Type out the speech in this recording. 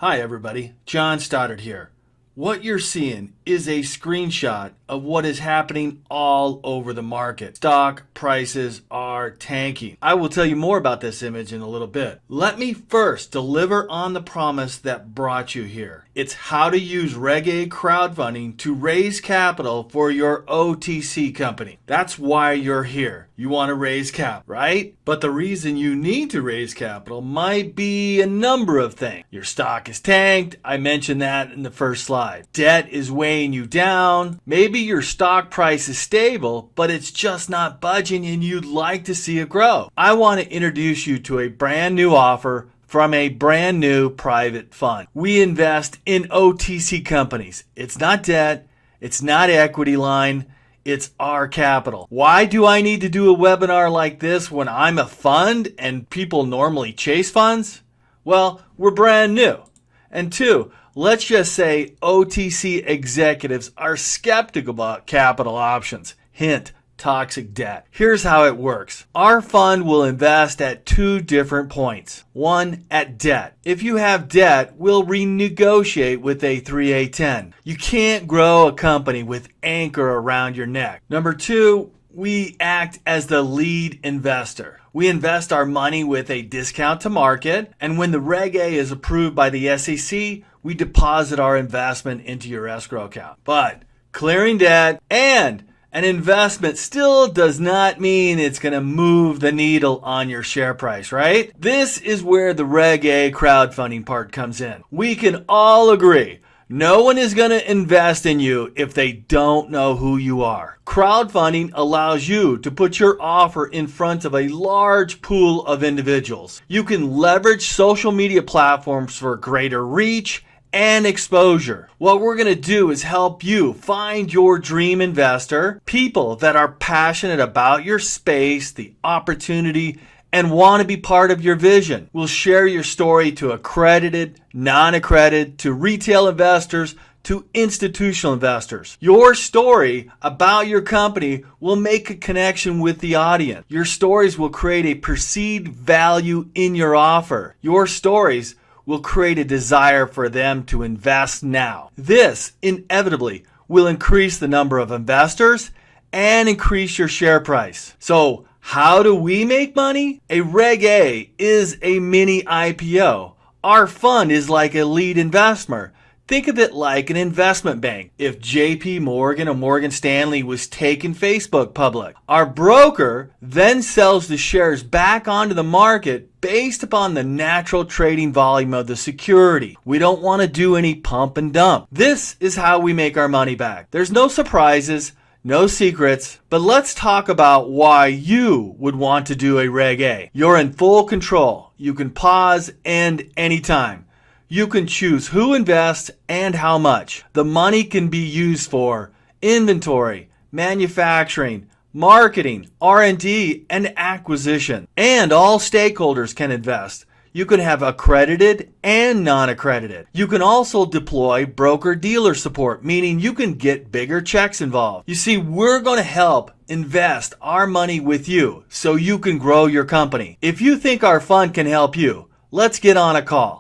Hi everybody, John Stoddard here. What you're seeing is a screenshot of what is happening all over the market. Stock prices are tanking. I will tell you more about this image in a little bit. Let me first deliver on the promise that brought you here. It's how to use Reg A crowdfunding to raise capital for your OTC company. That's why you're here. You want to raise capital, right? But the reason you need to raise capital might be a number of things. Your stock is tanked. I mentioned that in the first slide. Debt is weighing you down. Maybe your stock price is stable, but it's just not budging and you'd like to see it grow. I want to introduce you to a brand new offer from a brand new private fund. We invest in OTC companies. It's not debt. It's not equity line. It's our capital. Why do I need to do a webinar like this when I'm a fund and people normally chase funds? Well, we're brand new. And two, let's just say OTC executives are skeptical about capital options. Hint, toxic debt. Here's how it works. Our fund will invest at two different points. One, at debt. If you have debt, we'll renegotiate with a 3A10. You can't grow a company with anchor around your neck. Number two, we act as the lead investor. We invest our money with a discount to market, and when the Reg A is approved by the SEC, we deposit our investment into your escrow account. But clearing debt and an investment still does not mean it's going to move the needle on your share price, right? This is where the Reg A crowdfunding part comes in. We can all agree no one is going to invest in you if they don't know who you are. Crowdfunding allows you to put your offer in front of a large pool of individuals. You can leverage social media platforms for greater reach and exposure. What we're going to do is help you find your dream investor, people that are passionate about your space, the opportunity, and want to be part of your vision. We'll share your story to accredited, non-accredited, to retail investors, to institutional investors. Your story about your company will make a connection with the audience. Your stories will create a perceived value in your offer. Your stories will create a desire for them to invest now. This inevitably will increase the number of investors and increase your share price. So how do we make money? A Reg A is a mini IPO. Our fund is like a lead investor. Think of it like an investment bank. If JP Morgan or Morgan Stanley was taking Facebook public, our broker then sells the shares back onto the market based upon the natural trading volume of the security. We don't want to do any pump and dump. This is how we make our money back. There's no surprises, no secrets, but let's talk about why you would want to do a Reg A. You're in full control. You can pause and anytime. You can choose who invests and how much. The money can be used for inventory, manufacturing, marketing, R&D, and acquisition. And all stakeholders can invest. You can have accredited and non-accredited. You can also deploy broker-dealer support, meaning you can get bigger checks involved. You see, we're going to help invest our money with you so you can grow your company. If you think our fund can help you, let's get on a call.